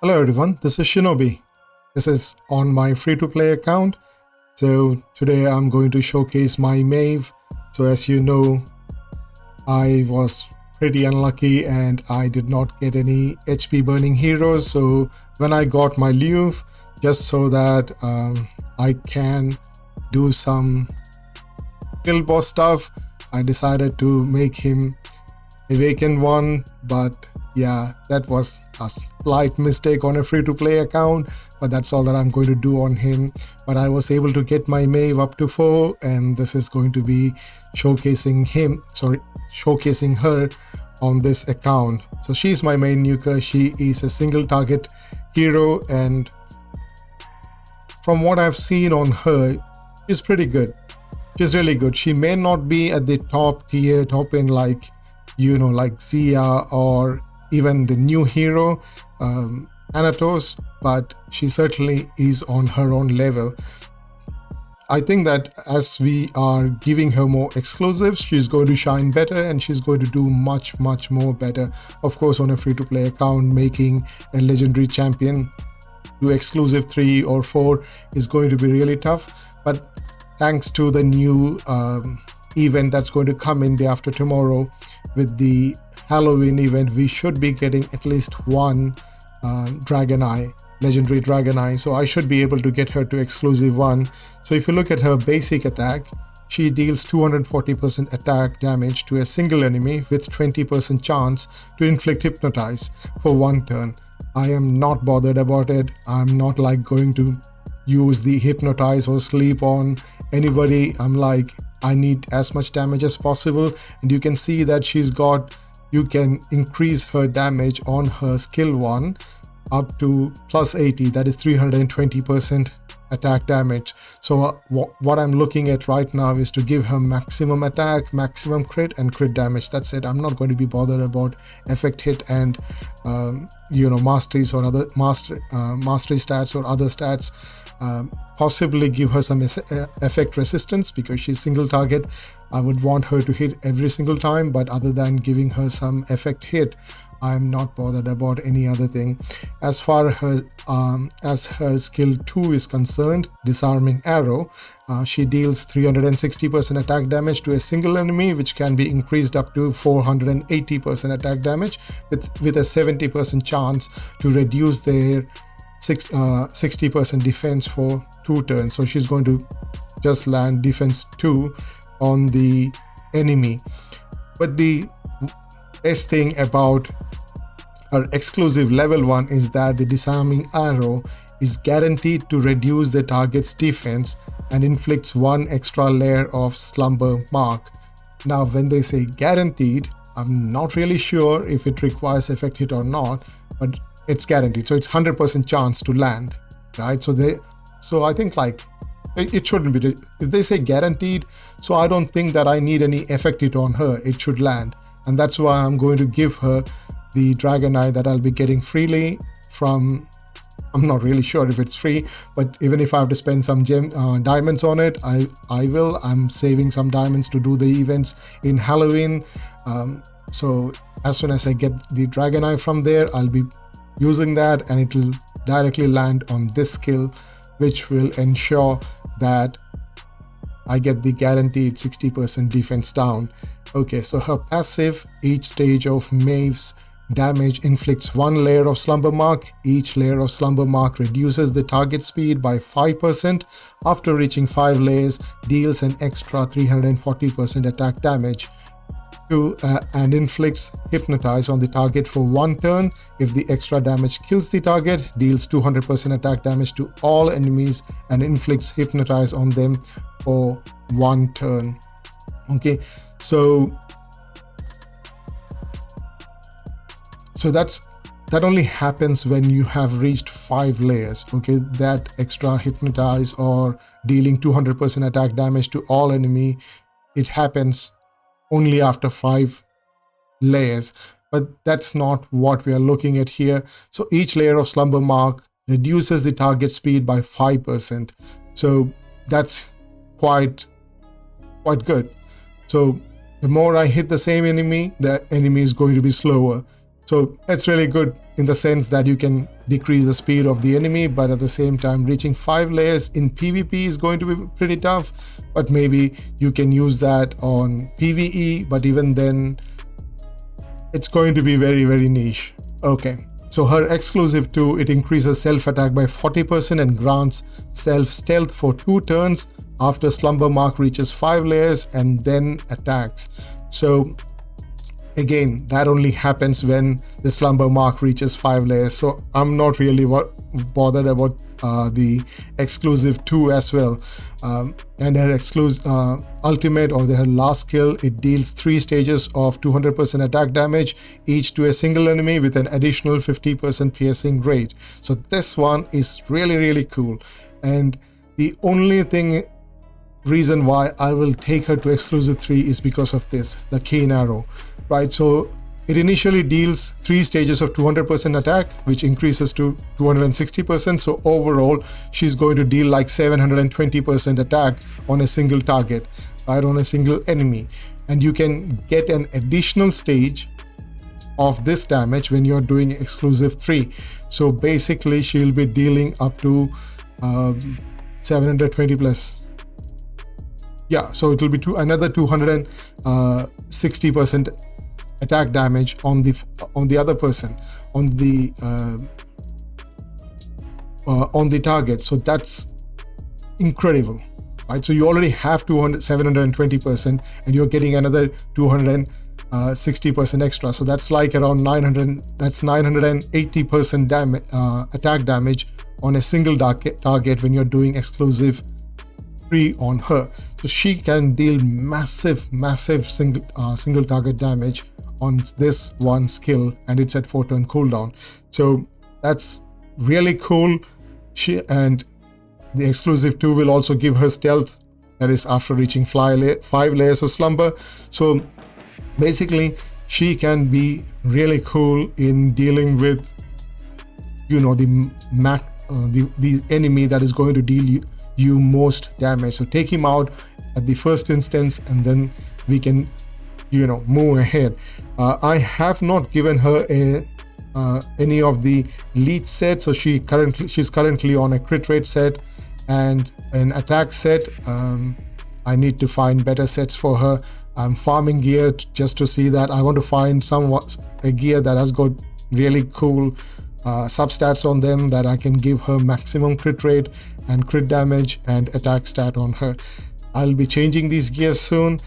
Hello everyone, this is Shinobi. This is on my free-to-play account. So today I'm going to showcase my Maeve. So as you know, I was pretty unlucky and I did not get any HP burning heroes. So when I got my Luve, just so that I can do some guild boss stuff, I decided to make him Awakened one, but yeah, that was a slight mistake on a free-to-play account, but that's all that I'm going to do on him. But I was able to get my Maeve up to 4, and this is going to be showcasing her on this account. So she's my main nuker. She is a single target hero, and from what I've seen on her, she's pretty good. She's really good. She may not be at the top tier, top end like Zia or even the new hero Anatos, but she certainly is on her own level. I think that as we are giving her more exclusives, she's going to shine better and she's going to do much more better. Of course, on a free-to-play account, making a legendary champion to exclusive 3 or 4 is going to be really tough, but thanks to the new event that's going to come in day after tomorrow, with the Halloween event, we should be getting at least one legendary Dragon Eye. So I should be able to get her to exclusive 1. So if you look at her basic attack, she deals 240% attack damage to a single enemy with 20% chance to inflict hypnotize for 1 turn. I am not bothered about it. I'm not like going to use the hypnotize or sleep on anybody. I'm like, I need as much damage as possible, and you can see that you can increase her damage on her skill 1 up to plus 80, that is 320% attack damage. So what I'm looking at right now is to give her maximum attack, maximum crit, and crit damage. That's it. I'm not going to be bothered about effect hit and masteries or other mastery stats or other stats. Possibly give her some effect resistance because she's single target. I would want her to hit every single time, but other than giving her some effect hit, I'm not bothered about any other thing. As far as her skill 2 is concerned, disarming arrow, she deals 360% attack damage to a single enemy, which can be increased up to 480% attack damage with a 70% chance to reduce their 60% defense for 2 turns. So she's going to just land defense 2 on the enemy. But the best thing about her exclusive level 1 is that the disarming arrow is guaranteed to reduce the target's defense and inflicts 1 extra layer of slumber mark. Now when they say guaranteed, I'm not really sure if it requires effect hit or not, but it's guaranteed. So it's 100% chance to land, right? So I think like it shouldn't be, if they say guaranteed, so I don't think that I need any effect hit on her. It should land, and that's why I'm going to give her the Dragon Eye that I'll be getting freely from, I'm not really sure if it's free, but even if I have to spend some diamonds on it, I will. I'm saving some diamonds to do the events in Halloween. So as soon as I get the Dragon Eye from there, I'll be using that, and it will directly land on this skill, which will ensure that I get the guaranteed 60% defense down. Okay, so her passive, each stage of Maeve's damage inflicts 1 layer of slumber mark. Each layer of slumber mark reduces the target speed by 5%. After reaching 5 layers, deals an extra 340% attack damage and inflicts hypnotize on the target for 1 turn. If the extra damage kills the target, deals 200% attack damage to all enemies and inflicts hypnotize on them for 1 turn. Okay, so that only happens when you have reached 5 layers. Okay, that extra hypnotize or dealing 200% attack damage to all enemy, it happens only after 5 layers, but that's not what we are looking at here. So each layer of slumber mark reduces the target speed by 5%. So that's quite good. So the more I hit the same enemy, the enemy is going to be slower. So it's really good in the sense that you can decrease the speed of the enemy, but at the same time reaching 5 layers in PvP is going to be pretty tough. But maybe you can use that on PvE, but even then it's going to be very, very niche. Okay, so her exclusive 2, it increases self attack by 40% and grants self stealth for 2 turns after slumber mark reaches 5 layers and then attacks. So again, that only happens when the slumber mark reaches 5 layers. So I'm not really bothered about the exclusive 2 as well. And her exclusive ultimate, or her last skill, it deals 3 stages of 200% attack damage each to a single enemy with an additional 50% piercing rate. So this one is really, really cool. And the only reason why I will take her to exclusive 3 is because of this, the Keen Arrow, right? So it initially deals 3 stages of 200% attack, which increases to 260%. So overall, she's going to deal like 720% attack on a single target, right, on a single enemy. And you can get an additional stage of this damage when you're doing exclusive 3. So basically, she'll be dealing up to 720 plus. Yeah, so it will be another 260% attack damage on the other person, on the target. So that's incredible, right? So you already have 720% and you're getting another 260% extra. So that's like around 980% damage, attack damage on a single target when you're doing exclusive 3 on her. So she can deal massive single target damage on this one skill, and it's at 4 turn cooldown. So that's really cool. And the exclusive 2 will also give her stealth, that is after reaching 5 layers of slumber. So basically she can be really cool in dealing with, you know, the enemy that is going to deal you most damage. So take him out at the first instance and then we can, you know, move ahead. I have not given her any of the leech sets. So she's currently on a crit rate set and an attack set. I need to find better sets for her. I'm farming gear just to see that. I want to find a gear that has got really cool substats on them that I can give her maximum crit rate and crit damage and attack stat on her. I'll be changing these gears soon,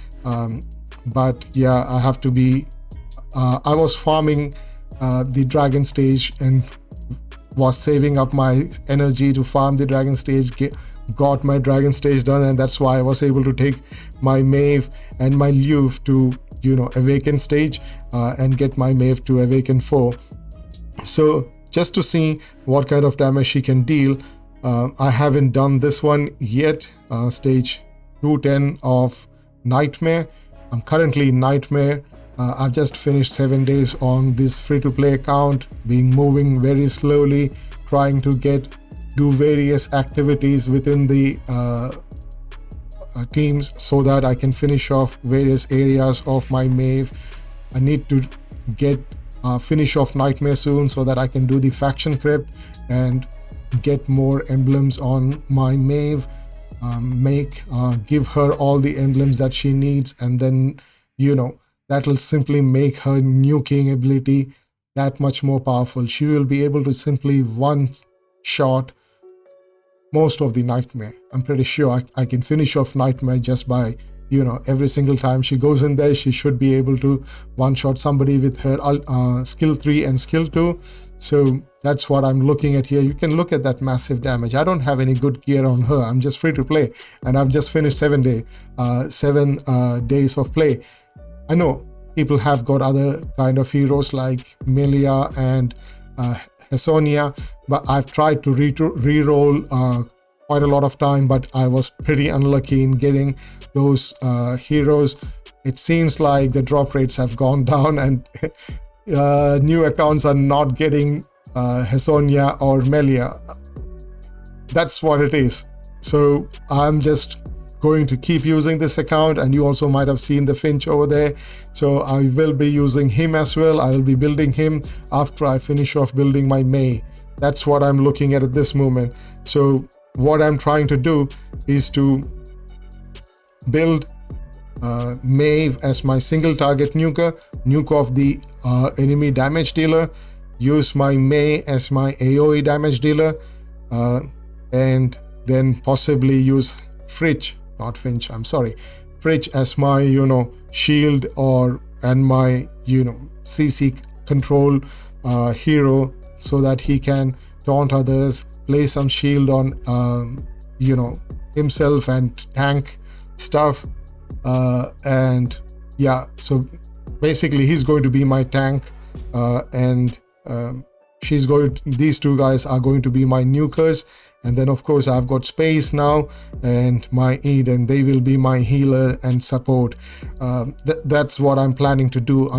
but yeah, I have to be I was farming the dragon stage and was saving up my energy to farm the dragon stage, got my dragon stage done, and that's why I was able to take my Maeve and my Luve to, you know, awaken stage and get my Maeve to awaken 4. So just to see what kind of damage she can deal, I haven't done this one yet, stage 210 of Nightmare. I'm currently in Nightmare. I've just finished 7 days on this free-to-play account, moving very slowly, trying to do various activities within the teams so that I can finish off various areas of my Maeve. I need to finish off Nightmare soon so that I can do the faction crypt and get more emblems on my Maeve, give her all the emblems that she needs, and then, you know, that will simply make her nuking ability that much more powerful. She will be able to simply one-shot most of the Nightmare. I'm pretty sure I can finish off Nightmare just by, you know, every single time she goes in there, she should be able to one-shot somebody with her skill 3 and skill 2. So that's what I'm looking at here. You can look at that massive damage. I don't have any good gear on her. I'm just free to play, and I've just finished 7 days of play. I know people have got other kind of heroes like Melia and Hesonia, but I've tried to re-roll quite a lot of time, but I was pretty unlucky in getting those heroes. It seems like the drop rates have gone down and new accounts are not getting Hesonia or Melia. That's what it is. So I'm just going to keep using this account, and you also might have seen the Finch over there. So I will be using him as well. I will be building him after I finish off building my May. That's what I'm looking at this moment. So what I'm trying to do is to build Maeve as my single target nuke off the enemy damage dealer, use my May as my AOE damage dealer, and then possibly use Fritch as my shield and my CC control hero, so that he can taunt others, play some shield on himself and tank stuff, and yeah, so basically he's going to be my tank, and these two guys are going to be my nukers. And then of course I've got Space now and my Eden, they will be my healer and support. That's what I'm planning to do,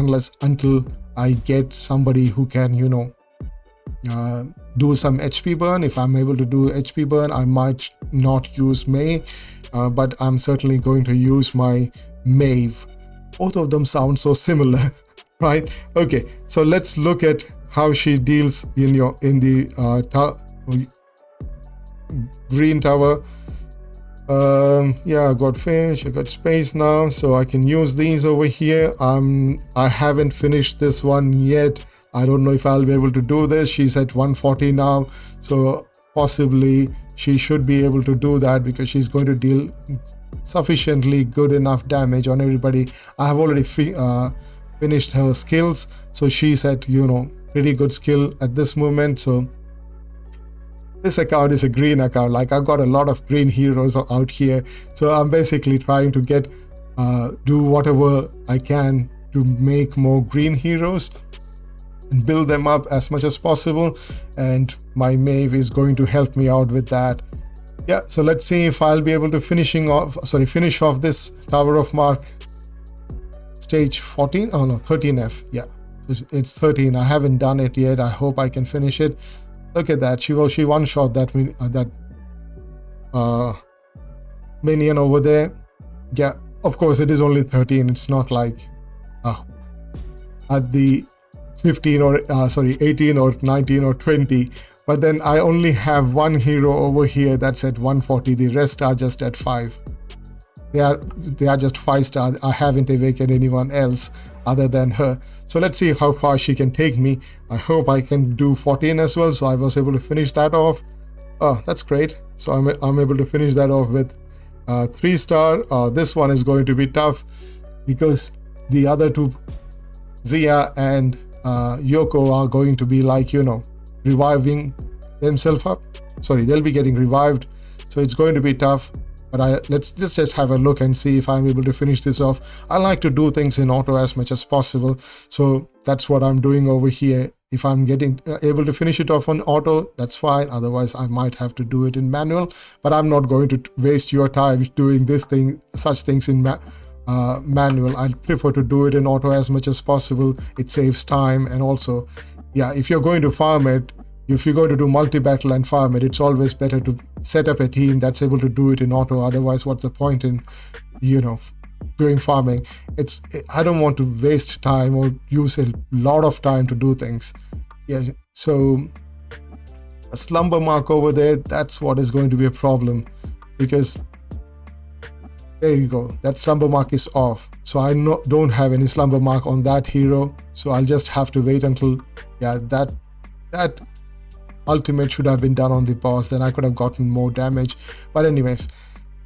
until I get somebody who can do some HP burn. If I'm able to do HP burn, I might not use May, but I'm certainly going to use my Maeve. Both of them sound so similar, right? Okay, so let's look at how she deals in the green tower. Yeah, I got Fish, I got Space now, so I can use these over here. I haven't finished this one yet. I don't know if I'll be able to do this. She's at 140 now, so possibly she should be able to do that, because she's going to deal sufficiently good enough damage on everybody. I have already finished her skills, so she's at pretty good skill at this moment. So this account is a green account. Like, I've got a lot of green heroes out here, so I'm basically trying to do whatever I can to make more green heroes and build them up as much as possible, and my Maeve is going to help me out with that. Yeah, so let's see if I'll be able to finish off this Tower of Mark stage 14. Oh no, 13F. Yeah, it's 13. I haven't done it yet. I hope I can finish it. Look at that. She one-shot that minion over there. Yeah, of course it is only 13. It's not like at the 18 or 19 or 20. But then I only have one hero over here that's at 140. The rest are just at 5. They are just 5-star. I haven't awakened anyone else other than her. So let's see how far she can take me. I hope I can do 14 as well. So I was able to finish that off. Oh, that's great. So I'm able to finish that off with 3-star. This one is going to be tough, because the other two, Zia and Yoko, are going to be like, reviving themselves up. Sorry, they'll be getting revived. So it's going to be tough. But let's just have a look and see if I'm able to finish this off. I like to do things in auto as much as possible. So that's what I'm doing over here. If I'm getting able to finish it off on auto, that's fine. Otherwise, I might have to do it in manual. But I'm not going to waste your time doing such things in manual. I prefer to do it in auto as much as possible. It saves time, and also, yeah, if you're going to farm it, if you're going to do multi-battle and farm it, it's always better to set up a team that's able to do it in auto. Otherwise, what's the point in doing farming? I don't want to waste time or use a lot of time to do things. Yeah, so a slumber mark over there, that's what is going to be a problem, because there you go, that slumber mark is off. So I don't have any slumber mark on that hero, so I'll just have to wait until, yeah, that ultimate should have been done on the boss. Then I could have gotten more damage. But anyways,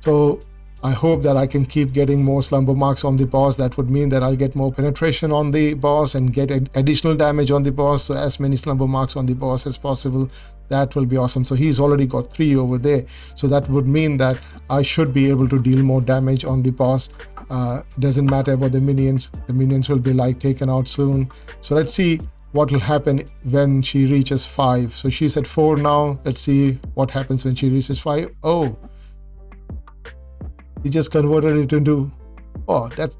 so I hope that I can keep getting more slumber marks on the boss. That would mean that I'll get more penetration on the boss and get additional damage on the boss. So as many slumber marks on the boss as possible. That will be awesome. So he's already got 3 over there. So that would mean that I should be able to deal more damage on the boss. It doesn't matter about the minions. The minions will be like taken out soon. So let's see what will happen when she reaches 5. So she's at 4 now. Let's see what happens when she reaches 5. Oh, he just converted it into,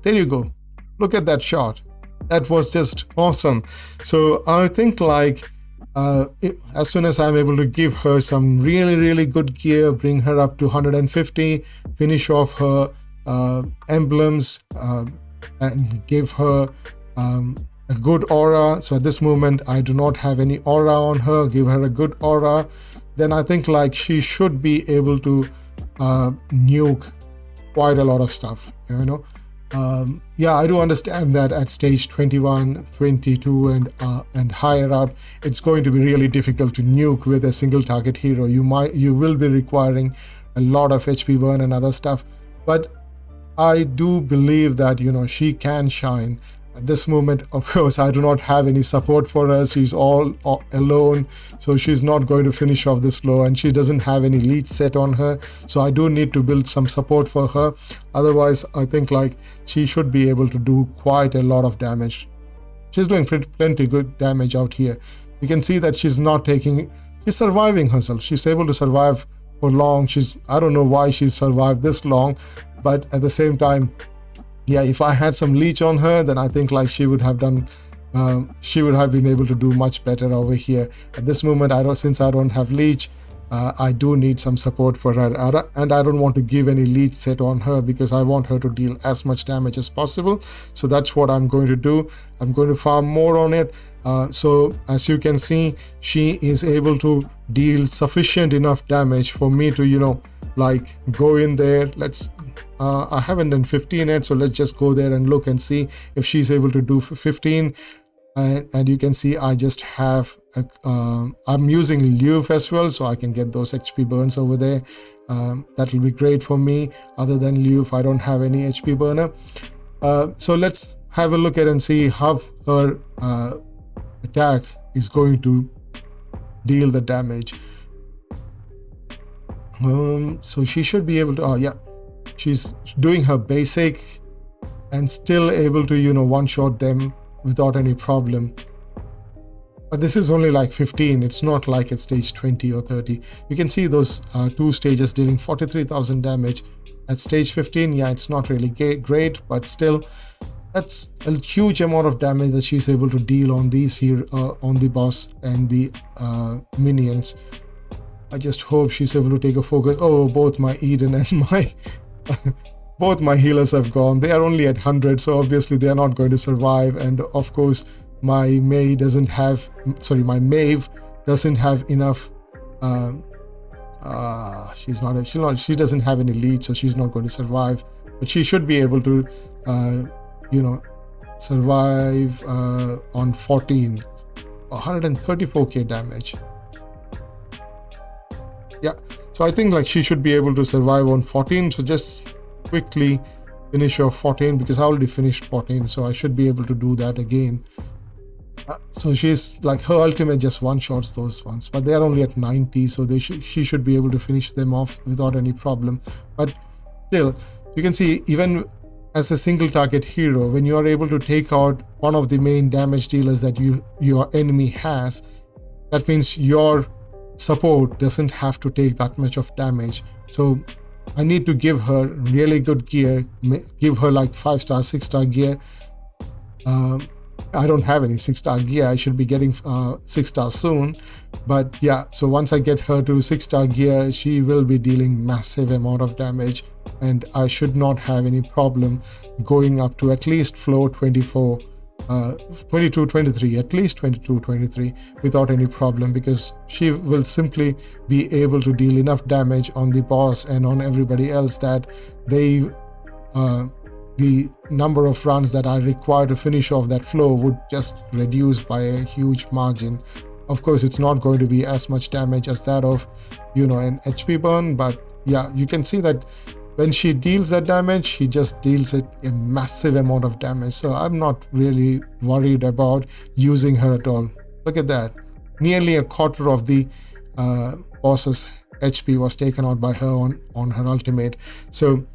there you go. Look at that shot. That was just awesome. So I think like As soon as I'm able to give her some really good gear, bring her up to 150, finish off her emblems, and give her a good aura. So at this moment I do not have any aura on her. Give her a good aura, then I think like she should be able to nuke quite a lot of stuff, you know. Yeah, I do understand that at stage 21, 22 and higher up, it's going to be really difficult to nuke with a single target hero. You will be requiring a lot of HP burn and other stuff, but I do believe that, you know, she can shine. At this moment, of course, I do not have any support for her. She's all alone, so she's not going to finish off this floor, and she doesn't have any leech set on her, so I do need to build some support for her. Otherwise, I think like she should be able to do quite a lot of damage. She's doing plenty good damage out here. You can see that she's surviving herself. She's able to survive for long. I don't know why she's survived this long, but at the same time, yeah, if I had some leech on her, then I think like she would have been able to do much better over here. At this moment, since I don't have leech, I do need some support for her, and I don't want to give any leech set on her because I want her to deal as much damage as possible. So that's what I'm going to do. I'm going to farm more on it. So as you can see, she is able to deal sufficient enough damage for me to, you know, like go in there. I haven't done 15 yet, so let's just go there and look and see if she's able to do 15. And you can see I just have I'm using Maeve as well, so I can get those HP burns over there. That will be great for me. Other than Maeve, I don't have any HP burner. So let's have a look at and see how her attack is going to deal the damage. So she should be able to, oh yeah, she's doing her basic and still able to, you know, one-shot them without any problem. But this is only like 15. It's not like at stage 20 or 30. You can see those two stages dealing 43,000 damage. At stage 15, yeah, it's not really great, but still, that's a huge amount of damage that she's able to deal on these here, on the boss and the minions. I just hope she's able to take a focus. Oh, both my Eden and my both my healers have gone. They are only at 100, so obviously they are not going to survive. And of course, my Maeve doesn't have enough. She doesn't have any lead, so she's not going to survive. But she should be able to, you know, survive on 14, 134k damage. Yeah, so I think like she should be able to survive on 14. So just quickly finish off 14 because I already finished 14, so I should be able to do that again. So she's like, her ultimate just one-shots those ones, but they are only at 90, so she should be able to finish them off without any problem. But still, you can see even as a single target hero, when you are able to take out one of the main damage dealers that your enemy has, that means your support doesn't have to take that much of damage. So I need to give her really good gear, give her like 5-star, 6-star gear. I don't have any 6-star gear. I should be getting 6-star soon, but yeah, so once I get her to 6-star gear, she will be dealing massive amount of damage, and I should not have any problem going up to at least floor 24, 22, 23, at least 22, 23 without any problem, because she will simply be able to deal enough damage on the boss and on everybody else that the number of runs that are required to finish off that floor would just reduce by a huge margin. Of course, it's not going to be as much damage as that of, you know, an HP burn, but yeah, you can see that when she deals that damage, she just deals it a massive amount of damage. So I'm not really worried about using her at all. Look at that. Nearly a quarter of the boss's HP was taken out by her on her ultimate. So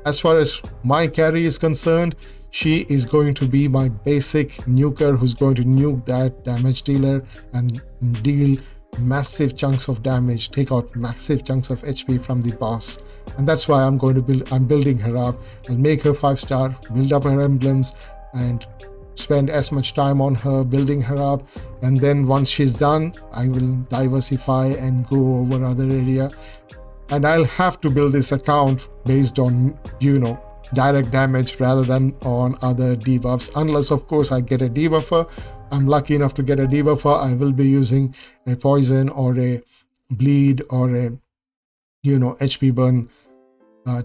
as far as my carry is concerned, she is going to be my basic nuker who's going to nuke that damage dealer and deal massive chunks of damage, take out massive chunks of HP from the boss. And that's why I'm building her up and make her 5-star, build up her emblems, and spend as much time on her, building her up, and then once she's done, I will diversify and go over other area. And I'll have to build this account based on, direct damage rather than on other debuffs, unless of course I get a debuffer. I'm lucky enough to get a debuffer. I will be using a poison or a bleed or a HP burn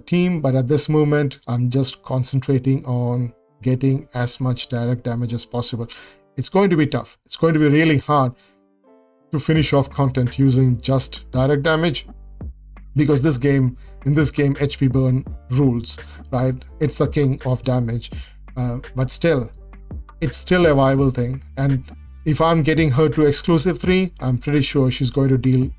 team, but at this moment I'm just concentrating on getting as much direct damage as possible. It's going to be tough. It's going to be really hard to finish off content using just direct damage, because in this game HP burn rules, right? It's the king of damage, but still, it's still a viable thing. And if I'm getting her to exclusive 3, I'm pretty sure she's going to deal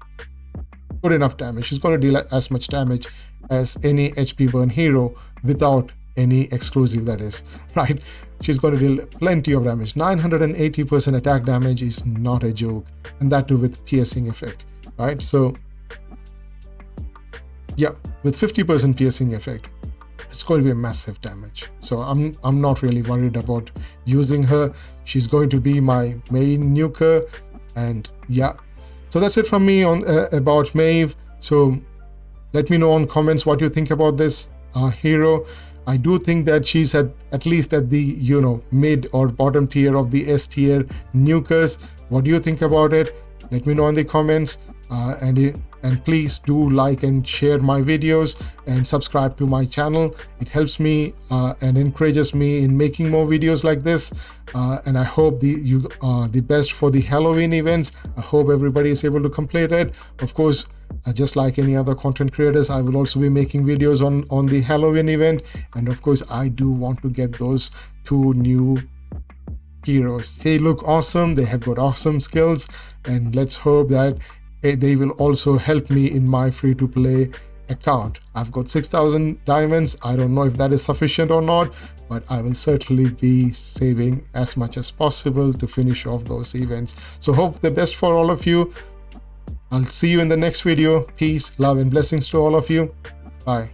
good enough damage. She's going to deal as much damage as any HP burn hero without any exclusive, that is, right? She's going to deal plenty of damage. 980% attack damage is not a joke, and that too with piercing effect, right? So yeah, with 50% piercing effect, it's going to be a massive damage. So I'm not really worried about using her. She's going to be my main nuker, and yeah. So that's it from me on about Maeve. So let me know in comments what you think about this hero. I do think that she's at least at the mid or bottom tier of the S tier nukers. What do you think about it? Let me know in the comments, and please do like and share my videos and subscribe to my channel. It helps me and encourages me in making more videos like this. And I hope the best for the Halloween events. I hope everybody is able to complete it. Of course, just like any other content creators, I will also be making videos on the Halloween event. And of course, I do want to get those 2 new heroes. They look awesome. They have got awesome skills, and let's hope that they will also help me in my free-to-play account. I've got 6,000 diamonds. I don't know if that is sufficient or not, but I will certainly be saving as much as possible to finish off those events. So hope the best for all of you. I'll see you in the next video. Peace, love, and blessings to all of you. Bye.